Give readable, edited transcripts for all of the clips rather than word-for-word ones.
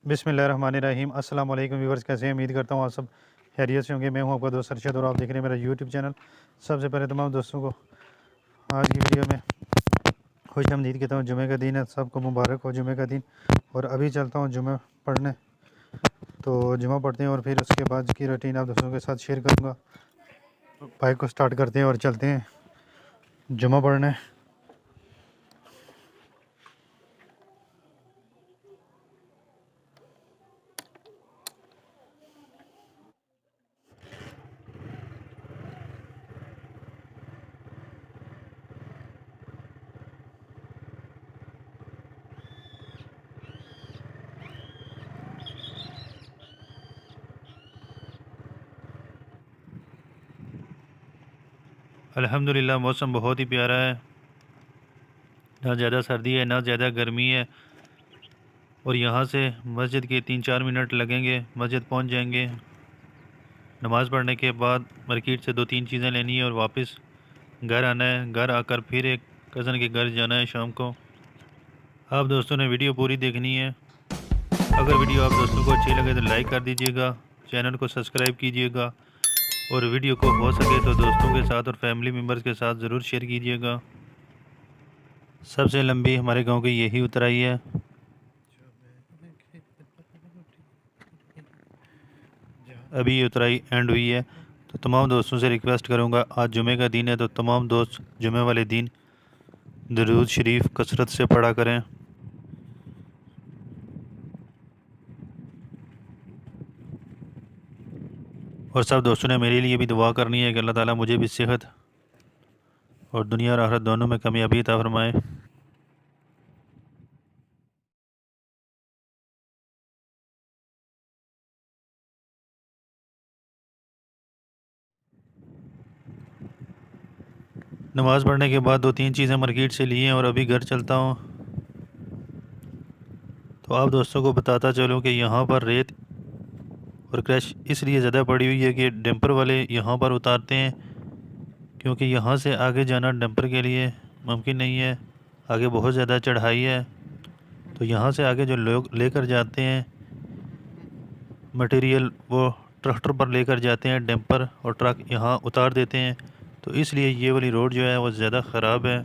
बिस्मिल्लाहिर्रहमानिर्रहीम। अस्सलाम वालेकुम व्यूवर्स, कैसे हैं? उम्मीद करता हूँ आप सब खैरियत से होंगे। मैं हूँ आपका दोस्त अरशद और आप देख रहे हैं मेरा यूट्यूब चैनल। सबसे पहले तमाम दोस्तों को आज की वीडियो में खुशामदीद कहता हूँ। जुमे का दिन है, सबको मुबारक हो जुमे का दिन। और अभी चलता हूँ जुमे पढ़ने, तो जुमा पढ़ते हैं और फिर उसके बाद की रूटीन आप दोस्तों के साथ शेयर करूँगा। बाइक को स्टार्ट करते हैं और चलते हैं जुमा पढ़ने। अल्हम्दुलिल्लाह मौसम बहुत ही प्यारा है, ना ज़्यादा सर्दी है ना ज़्यादा गर्मी है। और यहाँ से मस्जिद के 3-4 मिनट लगेंगे, मस्जिद पहुँच जाएंगे। नमाज़ पढ़ने के बाद मार्केट से 2-3 चीज़ें लेनी है और वापस घर आना है। घर आकर फिर एक कज़न के घर जाना है शाम को। आप दोस्तों ने वीडियो पूरी देखनी है। अगर वीडियो आप दोस्तों को अच्छी लगे तो लाइक कर दीजिएगा, चैनल को सब्सक्राइब कीजिएगा और वीडियो को हो सके तो दोस्तों के साथ और फैमिली मेम्बर्स के साथ ज़रूर शेयर कीजिएगा। सबसे लंबी हमारे गांव की यही उतराई है। अभी ये उतराई एंड हुई है, तो तमाम दोस्तों से रिक्वेस्ट करूंगा, आज जुमे का दिन है तो तमाम दोस्त जुमे वाले दिन दरूद शरीफ कसरत से पढ़ा करें। और सब दोस्तों ने मेरे लिए भी दुआ करनी है कि अल्लाह ताला मुझे भी सेहत और दुनिया और आखिरत दोनों में कामयाबी अता फरमाए। नमाज़ पढ़ने के बाद 2-3 चीज़ें मार्केट से ली हैं और अभी घर चलता हूँ। तो आप दोस्तों को बताता चलूँ कि यहाँ पर रेत और क्रैश इसलिए ज़्यादा पड़ी हुई है कि डंपर वाले यहाँ पर उतारते हैं, क्योंकि यहाँ से आगे जाना डंपर के लिए मुमकिन नहीं है। आगे बहुत ज़्यादा चढ़ाई है, तो यहाँ से आगे जो लोग लेकर जाते हैं मटेरियल, वो ट्रैक्टर पर लेकर जाते हैं, डंपर और ट्रक यहाँ उतार देते हैं। तो इसलिए ये वाली रोड जो है वो ज़्यादा ख़राब है।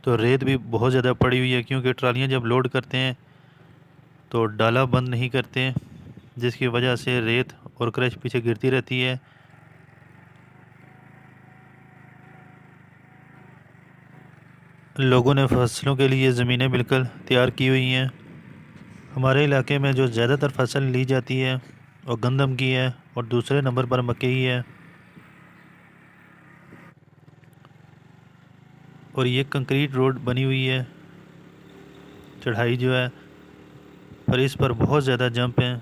तो रेत भी बहुत ज़्यादा पड़ी हुई है, क्योंकि ट्रालियाँ जब लोड करते हैं तो डाला बंद नहीं करते, जिसकी वजह से रेत और क्रश पीछे गिरती रहती है। लोगों ने फसलों के लिए ज़मीनें बिल्कुल तैयार की हुई हैं। हमारे इलाके में जो ज़्यादातर फसल ली जाती है वो गंदम की है और दूसरे नंबर पर मकई है। और ये कंक्रीट रोड बनी हुई है, चढ़ाई जो है पर इस पर बहुत ज़्यादा जंप हैं।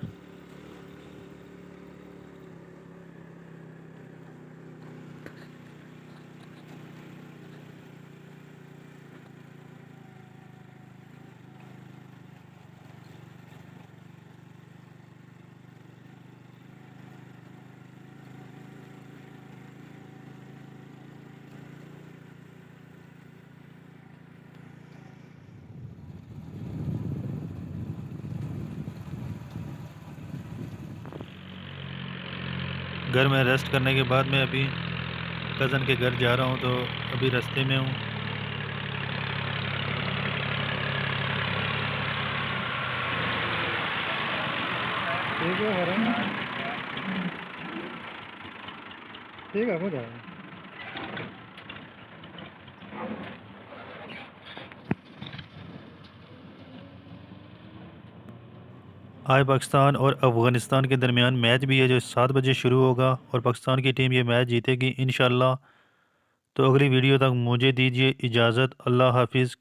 घर में रेस्ट करने के बाद मैं अभी कज़न के घर जा रहा हूँ, तो अभी रास्ते में हूँ। ठीक है, ठीक है, हो जाएगा। आज पाकिस्तान और अफ़गानिस्तान के दरमियान मैच भी है जो 7 बजे शुरू होगा और पाकिस्तान की टीम ये मैच जीतेगी इंशाल्लाह। तो अगली वीडियो तक मुझे दीजिए इजाज़त। अल्लाह हाफिज़।